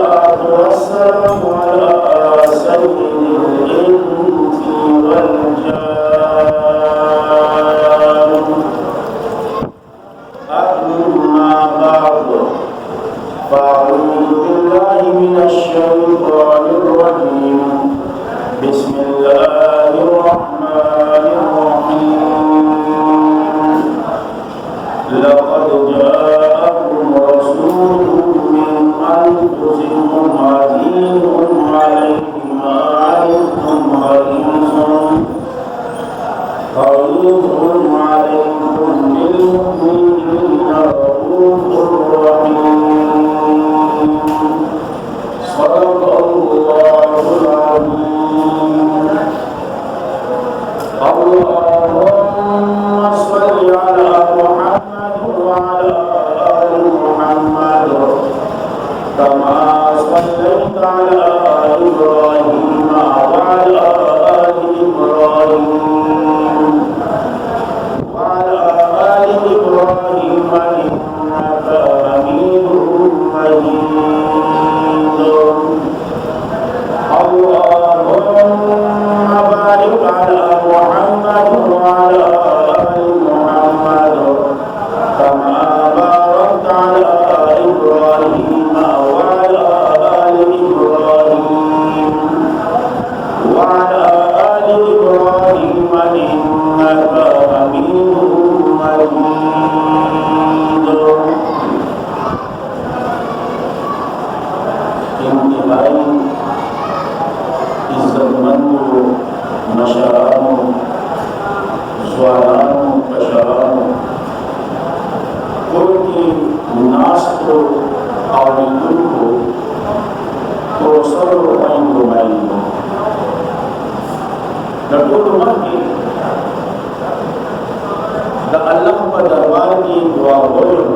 والصلاة والسلام على سيد الإنس والجان. أما بعد، فأعوذ بالله من الشيطان الرجيم. بسم الله الرحمن الرحيم. لقد جاءكم رسول من أنفسكم عزيز عليه ما عنتم حريص عليكم بالمؤمنين رؤوف رحيم. صدق الله العظيم. اللهم صل على محمد وعلى آل محمد كما صليت على إبراهيم وعلى آل إبراهيم وعلى آل إبراهيم إنك حميد مجيد. اللهم بارك على محمد وعلى آل محمد كما باركت على إبراهيم وعلى آل إبراهيم وعلى آل إبراهيم إنك حميد مجيد. انتهائی عزتمند مشرانو، ځوانانو، کشرانو، ټول کې ناستو او لیدونکو پروسرو خویندو میندو، د ټولو مخکې د الله په دربار کې دعا وکړو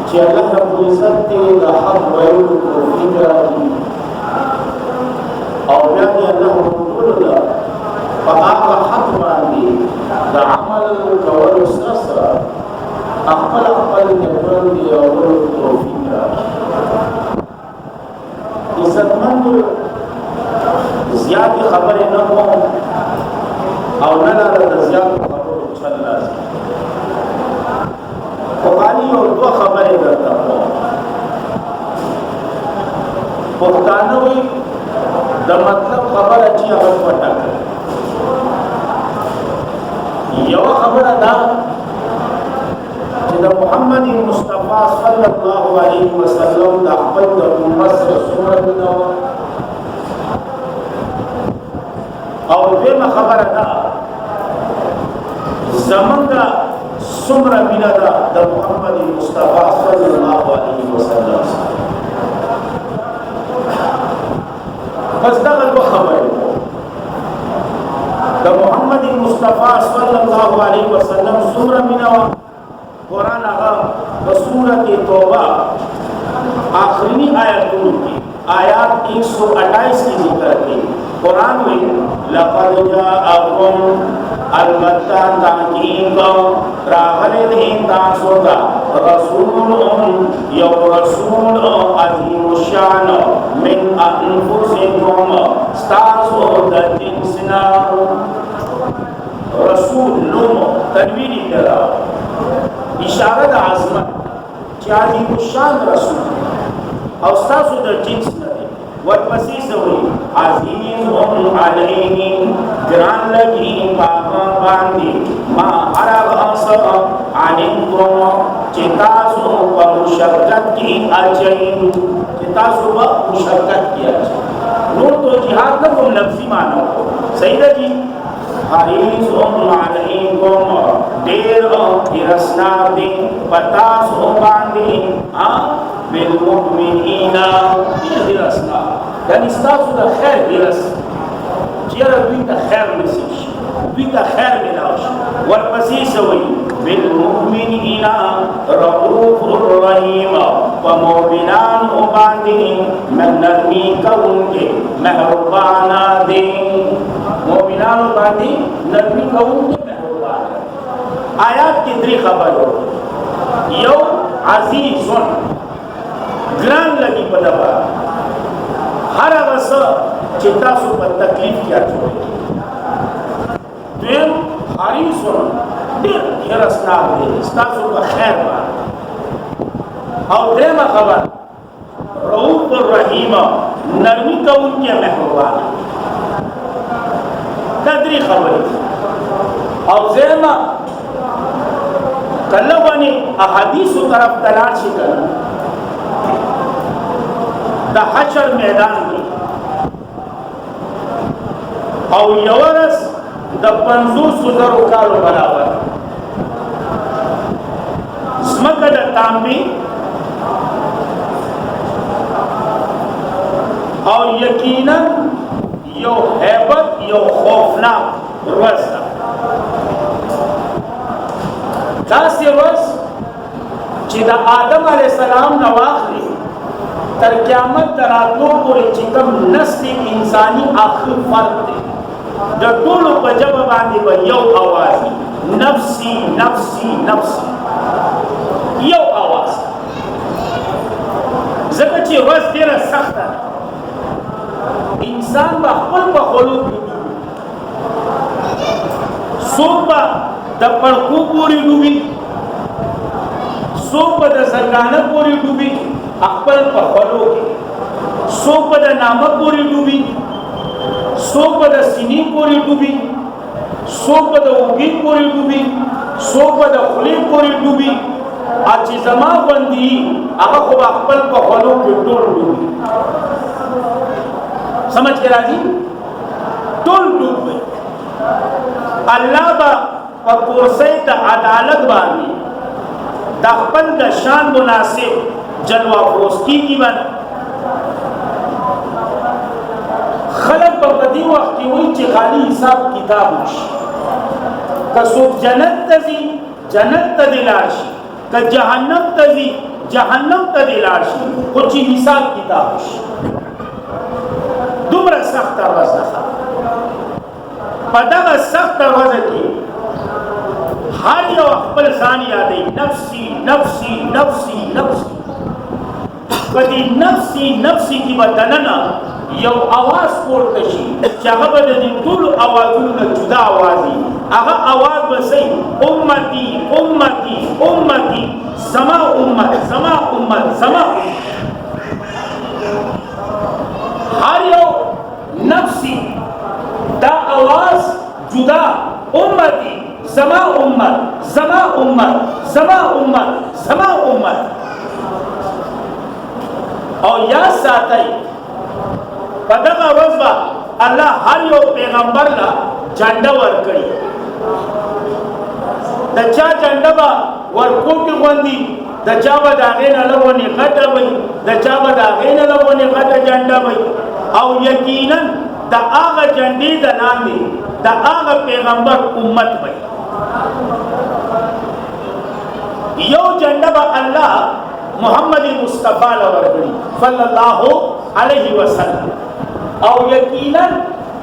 چې الله رب العزت دې د حق ویلو توفیق راکړي او بیا دې الله ټولو ته په هغه حق باندې د عمل کولو سره خپل نیتونه دې اورو توفیق راکړي. عزتمندو، زیاتې خبرې نه کوم او نه لاره د زیاتو خبرو چل راځي، خو خالي یو دوه خبرې درته کوم. پښتانه وایي د مطلب خبره چې هغه پټه کړي. یوه خبره دا چې د محمد مصطفی صلی الله علیه وسلم د خپل د امت سره څومره مینه وه، او دویمه خبره دا زمونږ څومره مینه ده د محمد مصطفی صلی الله علیه وسلم سره. بس دغه دوه خبرې د محمد مصطفی صلی الله علیه وسلم څومره مینه وه. قرآن هغه په سورۃ توبه آخرینی آیاتونو کې آیات 128 کې ذکر کړي. قرآن میں لقد جاءکم البتہ تحقیق راغلے دیں تاسو تا رسول یو رسول عظیم الشان من انفسکم ستاسو د جنسنا. رسول نوم تنوین کرا اشاره د عظمت چې عظیم الشان رسول او ستاسو د جنس نه. ورپسې سوی عزیز علیه گران لگی پاکا باندی ما حرق اصر عنیتم چتاسو و مشرکت کی اچین چتاسو و مشرکت کی اچین. نور تو جہاد نکم لفظی معنی ہو صحیح ہے جی. حریص علیکم دیر ارسناب دی پتاسو باندی بالمؤمنین ارسناب یعنی ستاسو دا خیر ارس چیرا دوی تا خیر نسیش دوی تا خیر ملاوش. ورپسی سوی بالمؤمنین رؤوف الرحیم و مومنان باندی من نرمی کون کے مہربانا دے. مومنان باندی نرمی کون کے مہربانا. آیات کی دری خبر ہو. یو عزیزن گران لګي په دغه هر هغه څه چې تاسو په تکلیف کې اچوئ. دویم حریص ډېر هرسناک دی ستاسو په خیر باندې. او درېمه خبر رؤوف الرحیم نرمي کوونکی مهربان. دا درې خبرې. او زېرمه کله باندې احادیثو طرف ته لاړ شي کنه د حشر میدان کې او یو ورځ د 50,000 کالو برابر ځمکه د تانبي او یقینا یو هیبت یو خوفناک ورځ ده. داسې ورځ چې د آدم علیه السلام نه واخلي تر قیامت د راتلو پورې چې کوم نسل انساني آخر فرد دی د ټولو په ژبه باندې به یو اواز وي نفسي نفسي نفسي یو اواز. ځکه چې ورځ ډېره سخته ده. انسان به خپل په خولو کې څوک به د پړکو پورې ډوبي څوک به د زنګانه پورې ډوبي خپل په خولو کې څوک به د نامه پورې ډوبي څوک به د سینې پورې ډوبي څوک به د اوږې پورې ډوبي څوک به د خولې پورې ډوبي. چې زما غوندې هغه خو به خپل په خولو کې ټول ډوبي. سمجھ کې راځي ټول ډوبي. الله به په کرسۍ د عدالت باندې د خپل د شان مناسب جلوه پوستی کی باندې خلق په دې وخت کې وایي چې خالی حساب کتاب وشي. که څوک جنت ته ځي جنت ته دې لاړ شي که جهنم ته ځي جهنم ته دې لاړ شي خو چې حساب کتاب وشي. دومره سخته ورځ ده. په دغه سخته ورځ کې هر یو خپل ځان یادوي نفسي نفسي نفسي نفسي. په دې نفسي نفسي کې به دننه یو اواز پورته شي چې هغه به د دې ټولو اوازونو نه جدا اواز وي. هغه اواز به سي امتي امتي امتي زما امت زما امت زما. هر یو نفسي دا اواز جدا امتي زما امت زما امت زما امت زما امت. او یا ساتي په دغه ورځ به الله هر یو پیغمبر له جنډه ورکړي. د چا جنډه به ورکوټي غوندي د چا به د هغې نه لږ غټه وي د چا به د هغې نه لږ غټه جنډه وي. او یقینا د هغه جنډې د لاندې د هغه پیغمبر امت وي. یو جنډه به الله محمد مصطفی له ورکړي صلی الله علیه وسلم. او یقینا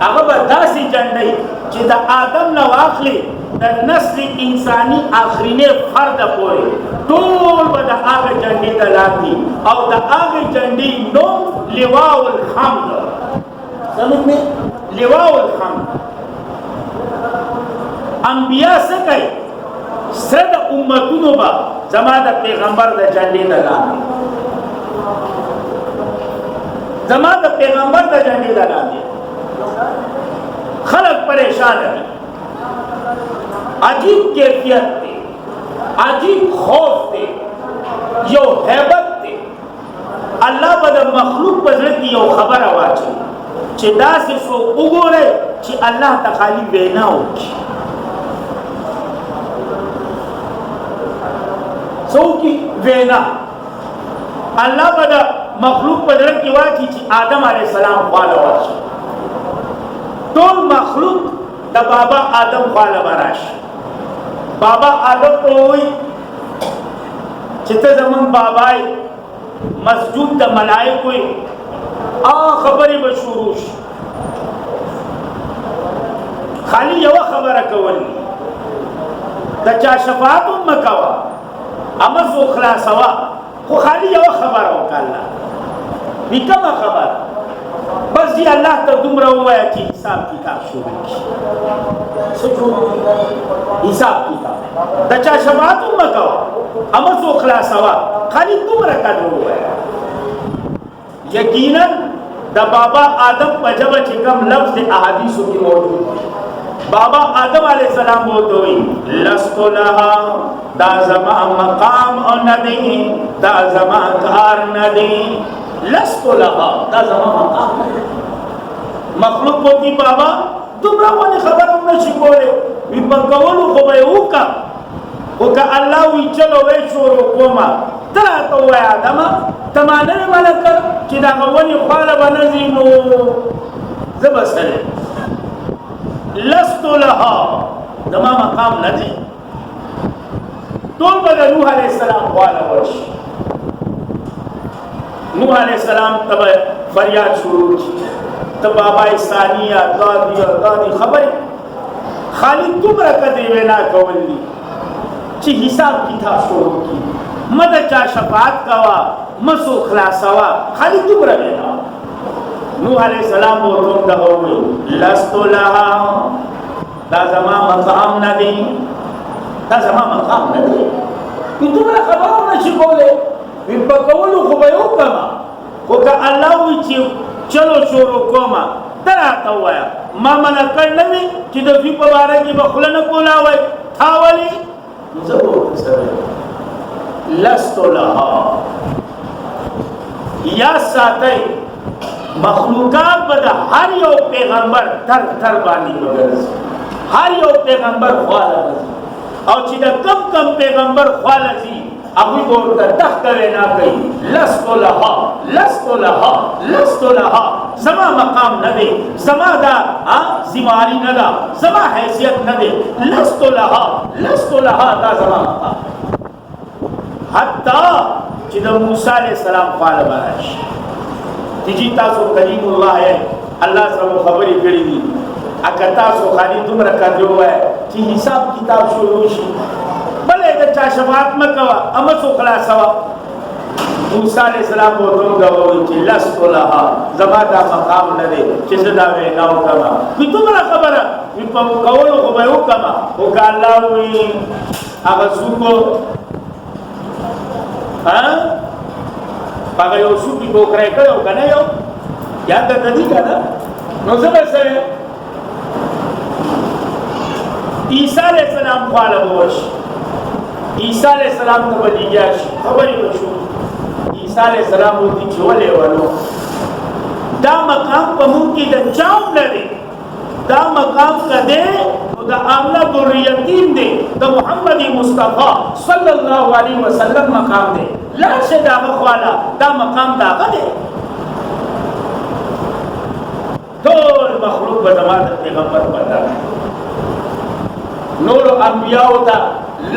هغه به داسې جنډې چې د آدم نه واخلي د نسل انساني آخرینه فرد پورې ټول به د هغه جنډې ته لاندې او د هغه جنډې نوم لواء الحمد. زموږ میں لواء الحمد. انبیاء څه کوي سره د امتونو به زما د پیغمبر د جنډې ته لاندې زما د پیغمبر د جنډې ته لاندې. خلق پریشان دي. عجیب کیفیت دی عجیب خوف دی یو هیبت دی. الله به د مخلوق په زړه کې یو خبره واچوي چې داسې څوک وګورئ چې الله ته خالي وینا وکړي. څوک وینا الله به د مخلوق په زړه کې واچي چې آدم علیه السلام خواله ورشي. ټول مخلوق د بابا آدم خواله به راشي. بابا آدم ته وایي چې ته زمونږ بابا یې مسجود د ملائکو یې. خبرې به شروع شي. خالی یوه خبره کول د چا شفاعت هم مه کوه امه زو خلاصوه خو خالی یوه خبره وکړه الله کما خبر بس دی الله ته دومره ووایه چې حساب کتاب شروع کړي حساب کتاب د چا شفاعت هم مه کوه همه څو خلاصوه خالي دومره قدر ووایه یقینا د بابا آدم په ژبه چې کوم لفظ د احادیثو کې موجود دی بابا آدم علیہ السلام بولتے ہوئی لستو لها دا زما مقام او ندی دا زما کار ندی لستو لها دا زما مقام مخلوق بولتی بابا دومره ونی خبر هم نشي کولی وی په کولو خو به یې وکړه خو که الله وی چلو وی شروع کومه ته راته ووایه آدمه ته ما نه وې منع کړ چې دغه ونې خواله به نه ځي نو زه به سره لستو لها زما مقام نه دی ټول به د نوح علیه السلام خواله ورشي نوح علیه السلام ته به فریاد شروع کړي ته بابا ثانی یا دادی یا دادی خبرې خالي دومره قدرې وینا کول دي چې حساب کتاب شروع کړي مه د چا شفاعت کوه مه څوک خلاصوه خالي دومره وینا نوح علیہ السلام بولتون دغه وی لستو لها دا زما مقام ندی دا زما مقام ندی وی دومره خبرو نشي کولی وی په کولو خو به یې وکړمه خو که الله وی چې چلو شروع کومه ته راته ووایه ما منع کړ نه وي چې د دوی په باره کې به خوله نه کولاوئ تا ولې زه به ورته سره لستو لها یا ساتئ مخلوقات به د هر یو پیغمبر تر باندې وګرځي هر یو پیغمبر خواله ځي او چې د کم پیغمبر خواله ځي هغوی به ورته دغه وینا کوي لستو لها لستو لها لستو لها زما مقام نه دی زما دا ذمہواری نه ده زما حیثیت نه دی لستو لها لستو لها دا زما مقام حتی چې د موسی علیه السلام خواله به راشي تیجی تاسو کلیم اللہ ہے اللہ سره خبرې کړې دي اګه تاسو خالي دومره کړو وای چې حساب کتاب شروع شي بلې د چا شفاعت مکوا اما سو خلاصوا موسی علیہ السلام ورته غوړي چې لستو لها زما دا مقام نه دی چې زدا وې نو کما وي دومره خبره وي په کولو خو به وکما او که الله وي هغه څوک پاگا یو سوپی بوکرائی کرو کنا یو یاد دا دی کنا نو زبر سوے عیسیٰ علیہ السلام خوالا بوش عیسیٰ علیہ السلام تبلی جاش خبری بشو عیسیٰ علیہ السلام ہوتی چھولے ولو دا مقام پا مونکی دا چاوم لدے دا مقام کا دے دا آمنہ ذریتین دے دا محمد مصطفیٰ صلی اللہ علیہ وسلم مقام دے لاشه دا خوالا دا مقام دا دے ټول مخلوق به زما د پیغمبر پتا نور انبیاء تا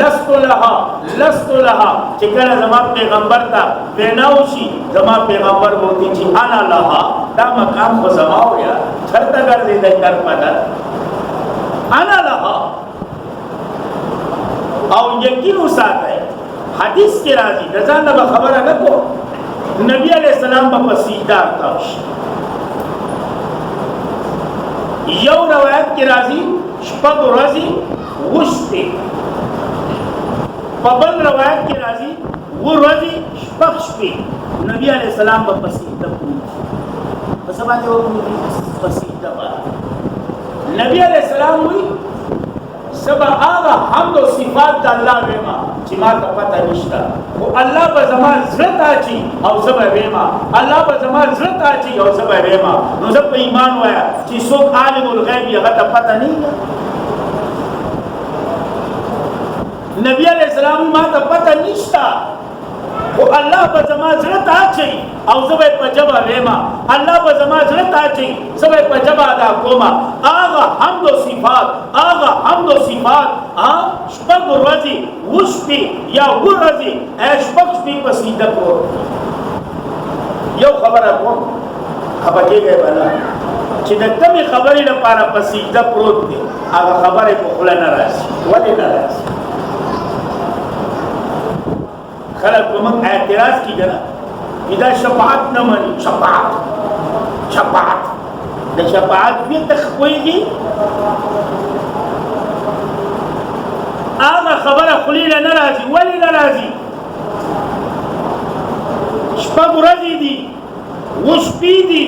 لستو لها چې کله زما پیغمبر تا بناوشي زما پیغمبر وتی چې انا لها دا مقام خو زما و یا چرته ګرځي د کار پتا انا لها او یقین وساته حدیث کی راضی رضان نبا خبر ہے کو نبی علیہ السلام با سجدہ تاش یو روایت کی راضی شپد رضی وشتی پبل روایت کی راضی وہ رضی شپد شپی نبی علیہ السلام با سجدہ پوچھ بس بات ہے وہ سجدہ با نبی علیہ السلام ہوئی سبا آغا حمد و صفات دا اللہ ویما چی ما تا پتا نشتا و اللہ با زمان زرط آچی او زبا ویما اللہ با زمان زرط آچی او زبا ویما نو زب پا ایمان ویا چی سوک عالم الغیب یا تا پتا نہیں نبی علیہ السلام ما تا پتا نشتا و اللہ با زمان زرط آچی او زبا پا جبا ویما اللہ با زمان زرط آچی زبا پا جبا دا کوما آغا حمد و صفات شپگ رضی وشپی یا وہ رضی شپگ شپی پسیدہ کو یو خبر اکون خبکے گئے بنا چی دکتمی خبری لپارا پسیدہ پروت دی آغا خبری پخلا نراسی ولی نراسی خلق کو من اعتراض کی جنا دا شفاعت نه مني. شفاعت د شفاعت به تخويږي هغه خبره خلیله نه راځي. ولې نه راځي؟ شپږ ورځې دي، اووه شپې دي،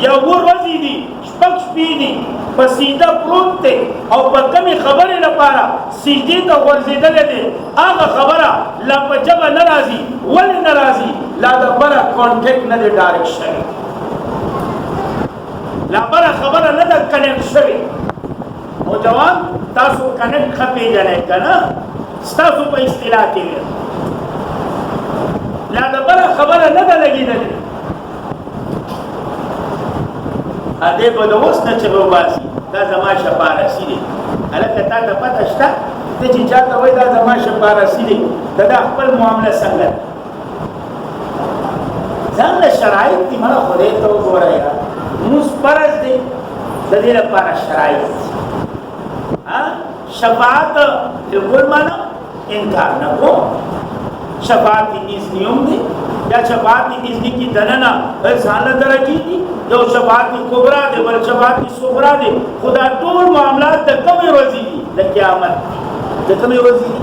یا اووه ورځې دي، شپږ شپې دي، په سیده پروت دی او په کمې خبرې لپاره سجدې ته غورځېدلی دی. هغه خبره لا په ژبه نه راځي. ولې نه راځي؟ لا د بره کانټیکټ نه دی ډایرکټ شوی، لا بره خبره نه ده کنیکټ شوې. نوجوان تاسو کنیکټ ښه پېژنئ که نه؟ ستاسو په اصطلاح کې لا د بره خبره نه ده لګېدلې. ادې به د اوس نه چغې وباسي دا زما شفارسي دی. هلکه تا ته پته شته ته چې چا ته وایي دا زما شفارسي دی د دا خپل معامله څنګه ده؟ ځان له شرایط دي مړه خدای ته وګوره یاره. لمونځ فرض دی، د دې لپاره شرایط دي. شفاعت بالکل مانا انکار نه کوم. شفاعت اذنی هم دی یا شفاعت اذنی کی دننه ځان له درجې دي. یو شفاعت کبرا دی بل شفاعت صغرا دی. خدا ټول معاملات د کومې ورځې دي؟ د قیامت دي. د کومې ورځې دي؟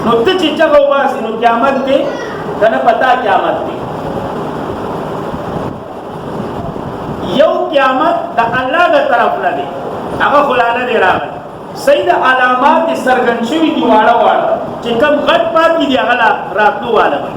نو ته چې چغه وباسې نو قیامت دی که نه پتا قیامت دی؟ یو قیامت د الله د طرف نه دی، هغه خو لا نه دی راغلی. صحیح علامات څرګند شوي دي واړه واړه چې کوم غټ پاتې دي هغه لا راتلو واله وي.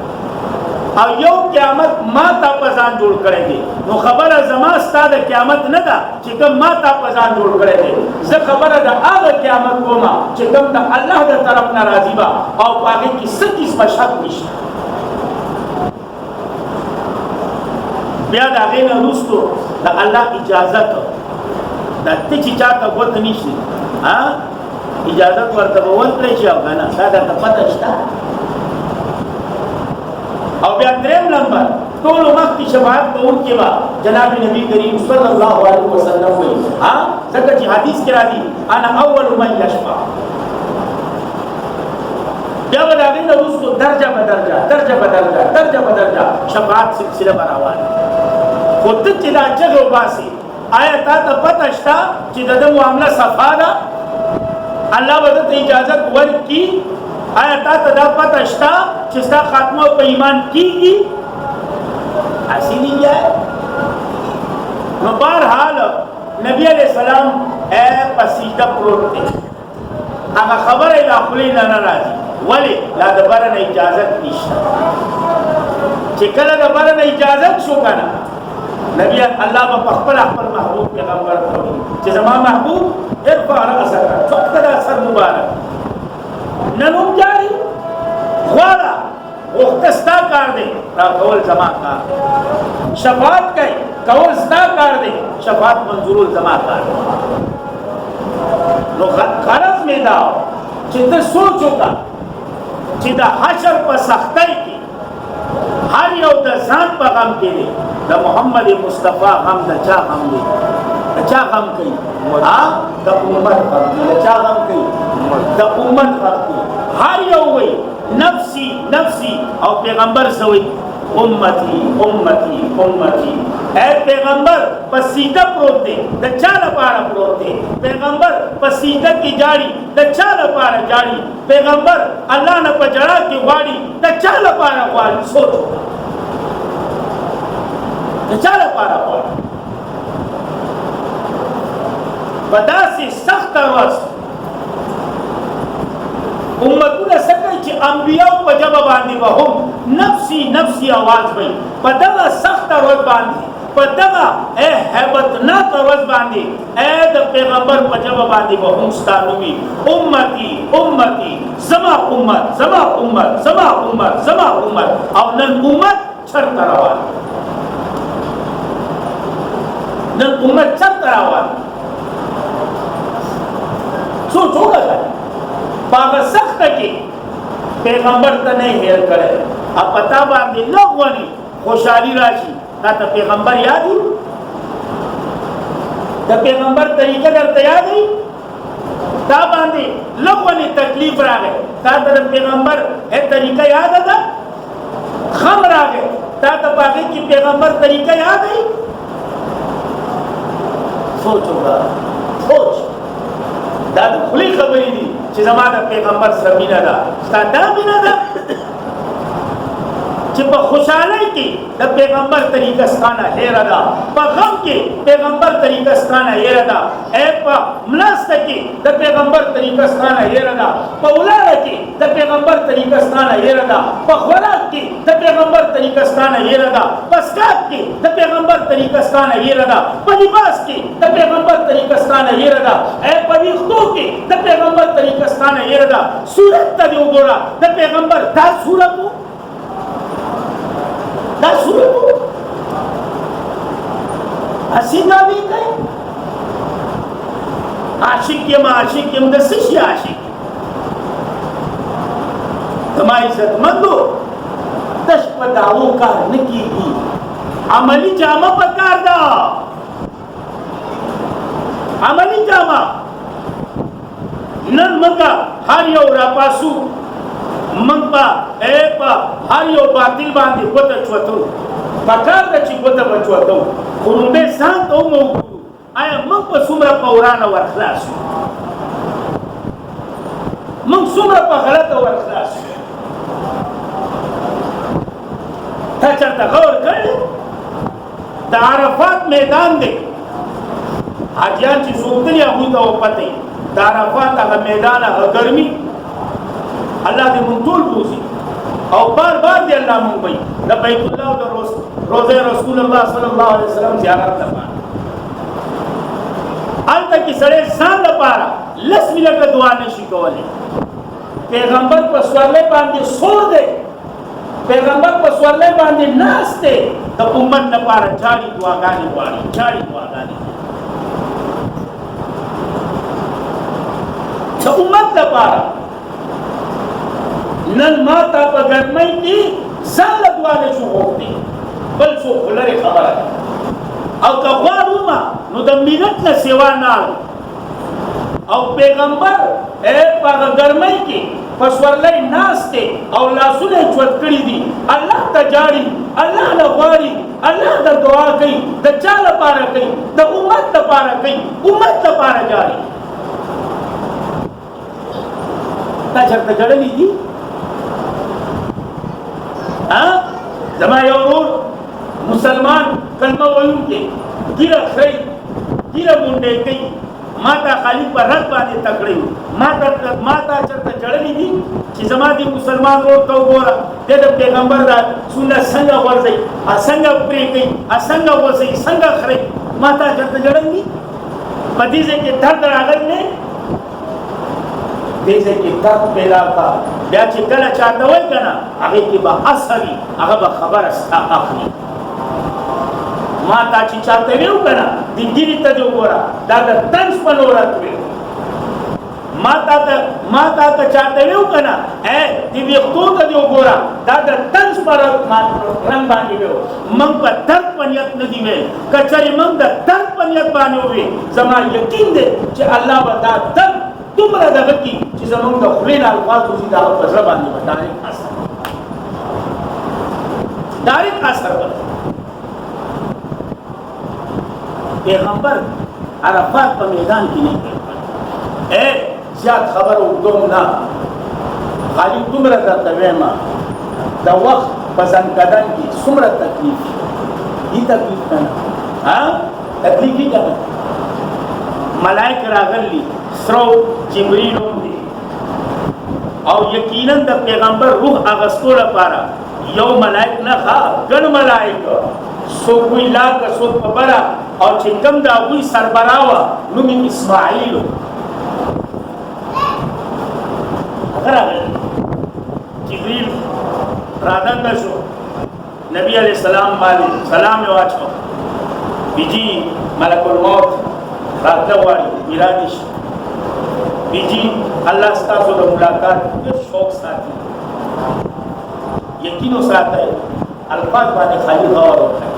او یو قیامت ما تا په ځان جوړ کړی دی. نو خبره زما ستا د قیامت نه ده چې کوم ما تا په ځان جوړ کړی دی. زه خبره د هغه قیامت کوم چې کوم د الله د طرف نه راځي به او په هغې کې څه قسمه شک نشته. بیا د هغې نه وروستو د الله اجازت دا ته چې چا ته ګوته نشي اجازت ورته به ورکړی شي او که نه دا درته پته شته. او بیا دریم نمبر ټولو مخکې شفاعت کوونکي به جناب نبی کریم صلی الله علیه وسلم وایي ځکه چې حدیث کې راځي انا اول من یشفع. بیا به د هغې نه وروستو درجه به درجه شفاعت سلسله به روانه. خو ته چې دا چغې وباسې آیا تا ته پته شته چې د ده معامله صفا ده؟ الله به درته اجازت ورکړي؟ آیا تا ته دا پته شته چې ستا خاتمه په ایمان کېږي؟ هسې نه بیا. نو بهرحال نبی علیه السلام په سجده پروت دی. هغه خبره یې له خولې نه نه راځي. ولې؟ لا د بره نه اجازت نشته. چې کله د بره نه اجازت شو که نه نبی الله به خپل محبوب پیغمبر ته وایي چې زما محبوب ارفع رأسک ټوکته د سر مبارک نن هم جاري غواړه غوښته ستا کار دی راکول زما کار. شفاعت کوي کول ستا کار دی شفاعت منظورول زما کار دی. نو غرض مې دا چې ته سوچ وکړه چې د حشر په سختۍ کې هر یو د ځان په غم کې دی. د محمد مصطفی غم د چا غم دی؟ د چا غم کوي؟ د امت غم دی. د چا غم کوي؟ د امت غم کوي. هر یو وایي نفسی نفسی او پیغمبر څه وایي؟ امتی امتی امتی. اے پیغمبر په سجده پروت دی د چا لپاره پروت دی؟ پیغمبر په سجده کې جاړي د چا لپاره جاړي؟ پیغمبر الله نه په ژړا کې غواړي د چا لپاره غواړي؟ سوچ وکړه د چا لپاره غواړي؟ په داسې سخته ورځ امتونه څه کوي چې انبیاو په ژبه باندې به هم نفسي نفسي اواز وایي. په دغه سخته ورځ باندې په دغه هیبتناکه ورځ باندې د پیغمبر په ژبه باندې به هم ستا نومي امتي امتي زما امت زما امت زما امت زما امت. او نن امت چرته روان نن امت چرته روان سوچ وکړه. په هغه سخته کې پیغمبر ته نه هېر کړی او په تا باندې لغونې خوشحالي راشي. تا ته پیغمبر یاد وي؟ د پیغمبر طریقه درته یاد وي؟ تا باندې لغونې تکلیف راغی تا ته د پیغمبر طریقه یاده ده؟ غم راغی تا ته باقي کې پیغمبر طریقه یاد ہے؟ سوچ وکړه، سوچ. دا د خولي خبرې دي چې زما د پیغمبر سره مینه ده. ستا دا مینه ده چې په خوشحالۍ کې د پیغمبر طریقه ستانه هېره ده، په غم کې پیغمبر طریقه ستانه هېره ده، په ملاسته کې د پیغمبر طریقه ستانه هېره ده، په ولاړه کې د پیغمبر طریقه ستانه هېره ده، په خوراک کې د پیغمبر طریقه ستانه هېره ده، په سکات کې د پیغمبر طریقه ستانه هېره ده، په لباس کې د پیغمبر طریقه ستانه هېره ده، په ویښتو کې د پیغمبر طریقه ستانه هېره ده. صورت ته دې وګوره، د پیغمبر دا صورت و، دا صورت و. اسی دعوی کئی عاشق یم، عاشق یم، د څه شي عاشق؟ زما عزت مندو تش په دعوو کار نه کیږي، عملی جامه پکار ده، عملی جامه. نن مګه هر یو راپاسو من په هر یو باطل باندې ګوته چوتو، پکار ده چې ګوته به چوتو، خو لومبې ځان ته وموږو آیا موږ په څومره په ورانه ورخلاص یو؟ موږ څومره په غلطه ورخلاص یو؟ تا چېرته غور کړی؟ د عرفات میدان دی، حاجیان چې څوک تلي هغوی ته وپته وي د عرفات هغه میدان، هغه ګرمي الله دې مونږ ټول بوځي او بار بار دې الله مونږ وایي د بیت الله او د روضه رسول الله صلی الله علیه وسلم زیارت لپاره. هلته کې سړی ځان لپاره 10 منټه دعا نشي کولی. پیغمبر په سورلۍ باندې سور دی، پیغمبر په سورلۍ باندې ناست دی، د امت لپاره جاري دعاګانې غواړي، جاري دعاګانې د امت لپاره. نن ما تا په ګرمۍ کې ځان له دعا نه شو غوښتې، بل څوک خو لرې خبره ده. او که غواړو ما نو د ملت نه سوا نه او پیغمبر په هغه ګرمۍ کې په سورلۍ ناست دی او لاسونه یې چوت کړي دي، الله ته جاړي، الله نه غواړي، الله ته دعا کوي. د چا لپاره کوي؟ د امت لپاره کوي، امت لپاره جاړي. تا چېرته ګړلي دي؟ زما یو ورور مسلمان کلمه ویونکی ږیره خرئ، ږیره مونډۍ کوي، ما ته خالي په رګ باندې تکړی وي. ما ته چېرته جړلي دي چې زما دې مسلمان ورور ته وګوره دی د پیغمبر دا سنت څنګه غورځوي، څنګه پرې کوي، څنګه غورځوي، څنګه خرئ. ما ته چېرته جړلي دي؟ په دې ځای کې درد راغلی دی، دې ځای کې درد پیدا کا. بیا چې کله چاته وایي که نه هغې کې به اثر وي، هغه به خبره ستا اخلي. ما تا چې چاته ویو که نه د ګیرې ته دې وګوره دا د طنز په نورت ویو، ما تا ته چاته ویو که نه د ویښتو ته دې وګوره دا د طنز په رنګ باندې ویو. موږ په درد په نیت نه دي ویل، که چېرې موږ د درد په نیت باندې وویل زما یقین دی چې الله به دا درد دومره دغه کي چې زمونږ د خولې نه الفاظ وځي د هغه په زړه باندې به ډایرکټ اثر وکړي. پیغمبر عرفات په میدان کې نه کوي. زیات خبر اوږدوم نه، خالي دومره درته وایم د وخت په ځنکدن کې څومره تکلیف دي، تکلیف که نه تکلیف دي که نه. ملائک راغلي، سرو جبريل هم دي او یقینا د پیغمبر روح اغستو لپاره یو ملائک نه ګڼ ملائک، څوک وی لاکه، څوک په بره، او چې کوم د هغوی سربرا وه نوم یې اسماعیل و. هغه راغلی جبریل رادنده شو، نبی علیه السلام باندې سلام یې واچو، بیجي ملک الموت راتله غواړي میرادي شي. بیجی الله ستاسو د ملاقات ډېر شوق ساتي، یقین وساتئ، الفاظ باندې خالي غور وکړئ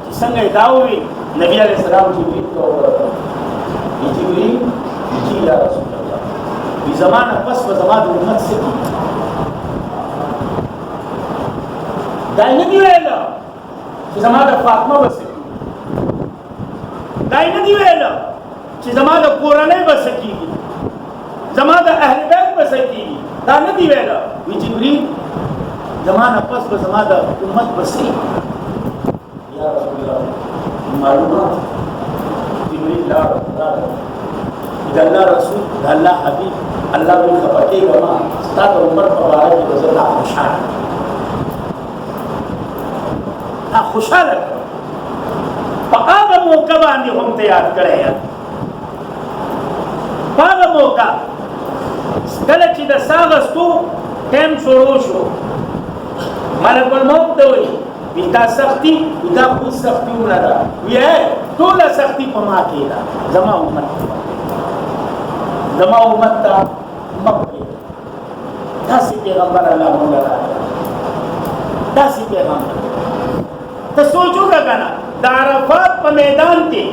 چې څنګه یې دا وویل. نبي علیه السلام جبریل ته وورغلل، جبریل بیجي یا رسول الله وي زما نه پس به زما د امت څه کېږي؟ دای نه دی ویل چې زما د فاطمه بس دای نه دی ویل چې زما د کورنۍ بس کیږي زما د اهل بیت بس کیږي دا نه دی ویل وی جبرئیل زما نه پس به زما د امت بس یا رسول الله معلومات جبرئیل لا دا الله رسول دا الله حبیب الله وی خپکه غما ستاسو عمر په اړه کې وزدا خوشاله خوشاله په هغه موقع باندې هم تیار کړی په هغه موقع کله چې د ساغستو ټیم شروع شو ملک الموت ته وایي دا سختی دا خود سختی ونه ده وی ټوله سختی په ما کې ده زما امت ته مه پرېږده داسې پیغمبر الله موږ له داسې پیغمبر ته سوچ وکړه که نه د عرفات په میدان کې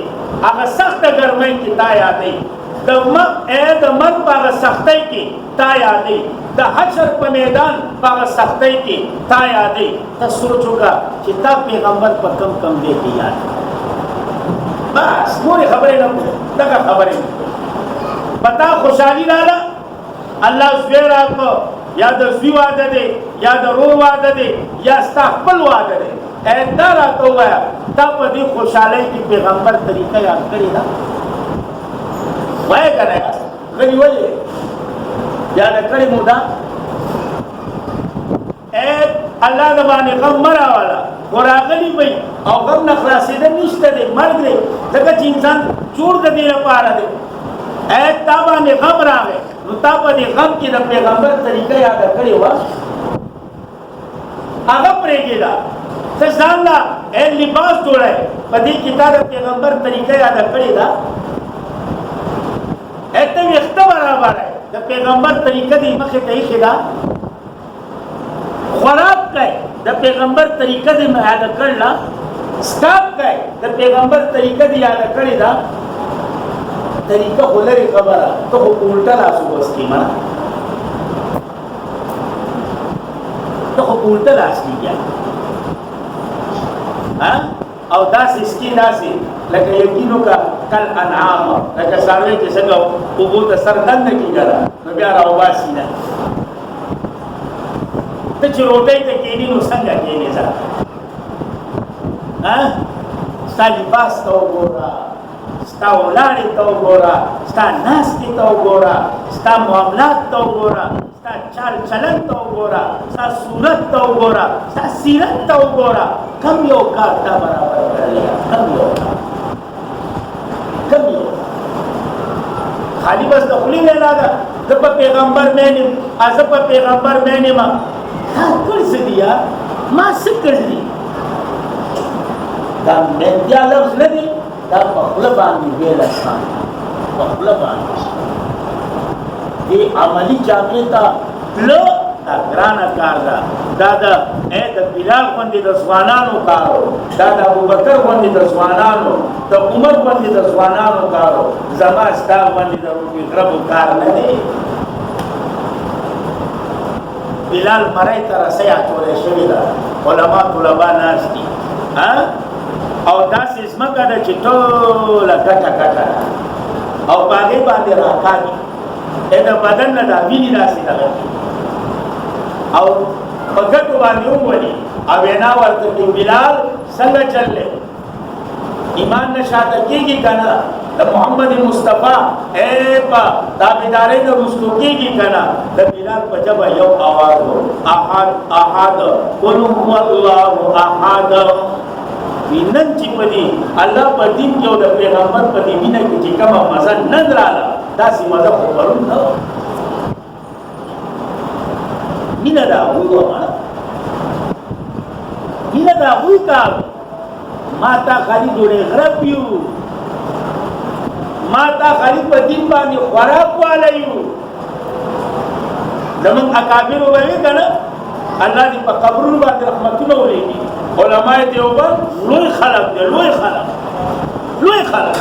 هغه سخته ګرمۍ کې تا یادوي د مرګ په هغه سختۍ کې تا یادوي د حشر په میدان په هغه سختۍ کې تا یادوي ته سوچ وکړه چې تا پیغمبر په کم دی کې یاد بس نورې خبرې نه دغه خبرې پتا خوشحالي راله الله زوی راکړو یا د زوی واده دی یا د رور واده دی یا ستا خپل واده دی دا راته ووایه تا په دې خوشحالۍ کې پیغمبر طریقه یاد کړې ده وایه که نه غلي ولې یاده کړې مو ده الله د باندې غم مه راوله خو راغلي وي او غم نه خلاصېدل نشته دی مرګ دی ځکه چې انسان جوړ د دې لپاره دی تا باندې غم راغی نو تا په دې غم کې د پیغمبر طریقه یاده کړې وه هغه پرېږده ته ځان له لباس جوړی په دې کې تا د پیغمبر طریقه یاده کړې ده ته ویښته برابری د پیغمبر طریقه دې مخې ته ایښې ده خوراک کوي د پیغمبر طریقه دې یاده کړله سکاپ کوي د پیغمبر طریقه دې یاده کړې ده طریقه خو لرې خبره ته خو الټه لاس وباسکې منه ته خو الټه لاس کېږي او داسې سکي داسې لکه یقینو کا کل انعام لکه څاروی چې څنګه اوبو ته سر دننه کېږي نو بیا راوباسي نه ته چې روټۍ ته کښېني نو څنګه کښېنې ځه ستا لباس ته وګوره ستا ولاړې ته وګوره ستا ناستې ته وګوره ستا معاملات ته وګوره ستا چال چلن ته وګوره ستا صورت ته وګوره ستا سیرت ته وګوره کم یو کار تا برابر کړلی کم یو خالی بس د خولې وینا ده زه په پیغمبر مین یم زه په پیغمبر مین یم تا کړ څه دي یار ما څه کړي دي دا مینتیا لفظ نه دی دا په خوله باندې ویل اسان په خوله باندې دې عملي جامې ته تلو دا ګرانه کار ده دا د بلال غوندې د ځوانانو کارو دا د ابوبکر غوندې د ځوانانو د عمر غوندې د ځوانانو کارو زما ستا غوندې د روبو کار نه دی بلال مرۍ ته رسۍ اچولې شوې ده علما طلبا ناست دي او داسې ځمکه ده چې ټوله ګټه ده او په هغې باندې راکاږي د بدن نه دا وینې داسې دغه او په ګټو باندې وولي او وینا ورته کړي بلال څنګه چل دی ایمان نه شاته کېږي که نه د محمد مصطفی په تابعدارۍ نه رستو کېږي که نه د بلال په ژبه یو اواز و احد قل هو الله احد نن چې په دې الله په دین کې او د پیغمبر په دې مینه کې چې کومه مزه نن راله داسې مزه خو پرون نه وه مینه د هغوی وه مینه د هغوی کار ما تا خالي ډوډۍ غرب یو ما تا خالي په دین باندې خوراک والی یو زمونږ اکابرو به وي که نه الله دې په قبرونو باندې رحمتونه ولېږي علماء دیوبند لوی خلق دی لوی خلق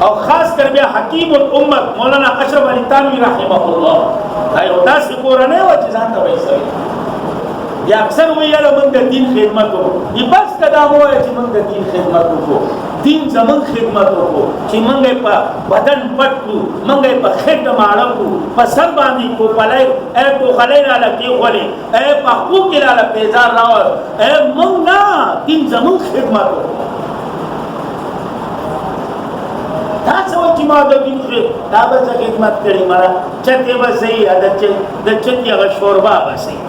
او خاص کر بیا حکیم الامت مولانا اشرف علی تانوی رحمه الله دا یو داسې کورنۍ وه چې ځان ته به یې سوي یا اکثر وی یاره موږ د دین خدمت وکړو ی بس کدا وایي چې موږ د دین خدمت وکړو دین زمون خدمت وکړو چې موږ په بدن پټ کړو موږ په خېټه ماړه کړو په سر باندې کو پلای اے کو خلای را لګي خوري اے په خو کې را پیزار راو اے موږ نه دین زمون خدمت وکړو تاسو چې ما د دین دا به خدمت کړی مړه چته به صحیح عادت د چته غ شوربا به صحیح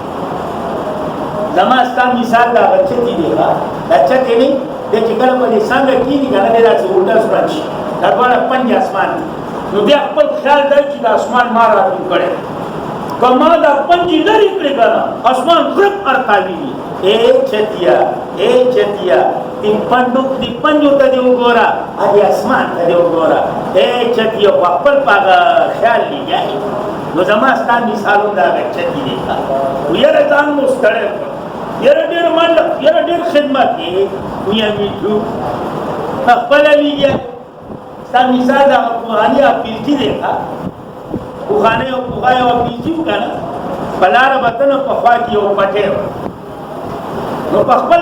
زماستا مثال دا بچه دی دیگا بچه دی نی دی چه کل پا څنګه کینی کنه دی دا چه اولتا سپن شي دا دوارا پنج اسمان نو دی اقبل خیال دا چه دا اسمان ما راتون کرده کما دا پنجی لری کلی کنا اسمان غرب ارتاوی دی اے چتیا دی پنجو تا دیو گورا آدی اسمان تا دیو گورا اے چتیا و اقبل پاگا خیال لی جائی نو زماستا مثالون دا بچه دی دیگا و یر ځان مستړی یره ډیر مال یره ډیر خدمت دی ویا میټو خپل لیږي ستا مثال د افغاني پیلچی دی ښا وغانه او وغایو پیلچی وکنه بلاره وطن په خوا کې یو پټه نو په خپل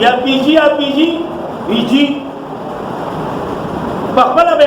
بیا پیجی په خپل به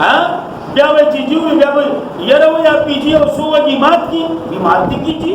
ها بیا وای چې جو بیا وای یره ویا پیجی او سو وږي مات کی کی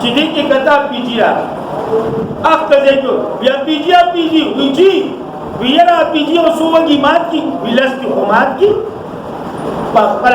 چې دې کې کتا پیجیا اخ ته دې جو بیا پیجی ویجی ویرا پیجی او سو وږي مات کی ویلس کی همات کی پر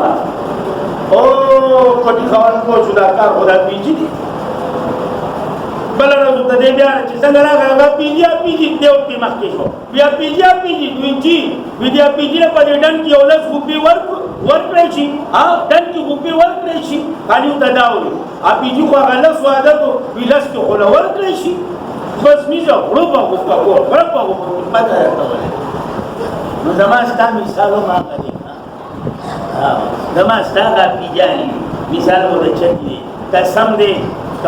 ما او پټی خاون کو جدا کار خدا پیجی دی بلره ته دې بیا چې څنګه راغله پیجی دیو په مخ کې شو بیا پیجی دوی ویډیا پیجی په دې ډن کې اولس غوپی ورکړی شي ها ډن کې غوپی ورکړی شي خالي ته داوي ا پیجی خو غلط وعده ویلس کې خو ورکړی شي بس میزه ورو په پته نو زماستا مثال ما کوي زماستا کا پیجانی مثال ورچې دي قسم دې ک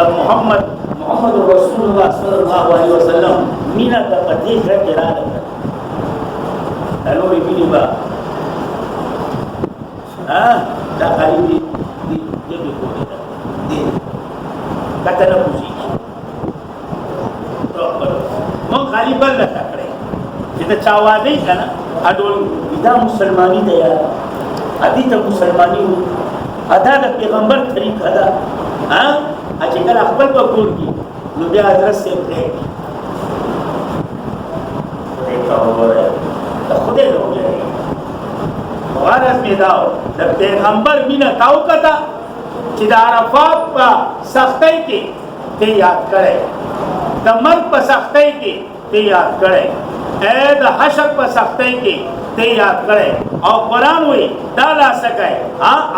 محمد رسول الله صلی الله علیه وسلم مینا د پتی سره راغله نورې مینې با دا خالي دې کوي دې کته نه پوښي مون خالي بل نه کړې چې دا چا وادي کنه اډول دا مسلمانی دی ادي ته مسلمانی ادا د پیغمبر طریقه ده چې کله خپل په کور کې نو بیا حضرت سے پرې دیکھا وګوره ته خدای له وګورئ غرض می داو د پیغمبر مینا تاو کتا چې د عرفات په سختۍ کې ته یاد کړئ د مرګ په سختۍ کې ته یاد کړئ اے د حشر په سختۍ کې ته یاد کړئ او قرآن وی دا لا سکای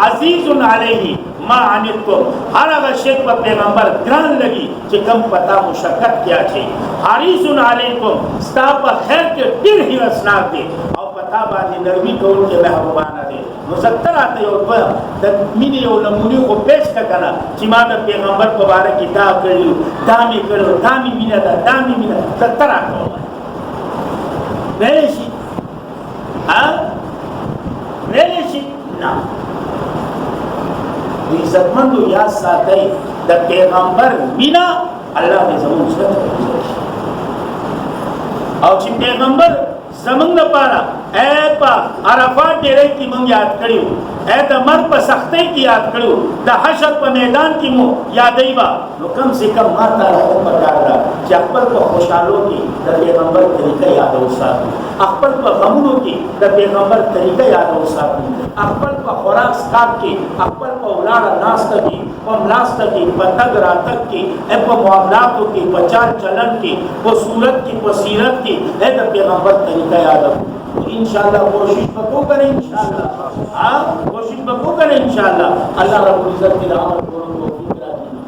عزیز علیه ما عنتم هر هغه شی په پیغمبر ګران لګي چې کم پتا مشقت کیا شي حریص علیکم ستا په خیر کې ډیر هیرسناک دي او پتا باندې نرمي کول کې مهربانه دي مستر اته یو د مینې یو نمونه کو پیش کړه چې ما د پیغمبر په اړه کتاب کړو دامي مینه ستر اته ویشي ویشي نه عزتمندو یا ساتي د پیغمبر مینا الله دې زموږ سره او چې پیغمبر زمونږ لپاره اے په عرفات ډېرې کې مونږ یاد کړیو اے د مرګ په سختۍ کې یاد کړیو د حشر په میدان کې مو یادای با نو کم سے کم ما ته پکار ده چې خپل په خوشحالو کې د پیغمبر طریقه یاد وساتو خپل په غمونو کې د پیغمبر طریقه یاد وساتو خپل په خوراک سکاپ کې خپل په ولاړه ناسته کې په ملاسته کې په تګ راتګ کې په معاملاتو کې په چال چلن کې په صورت کې په سیرت کې د پیغمبر طریقه یاد انشاءاللہ کوشش بکو کریں انشاءاللہ کوشش بکو کریں انشاءاللہ اللہ رب العزت کی رحمت کو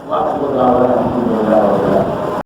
واقع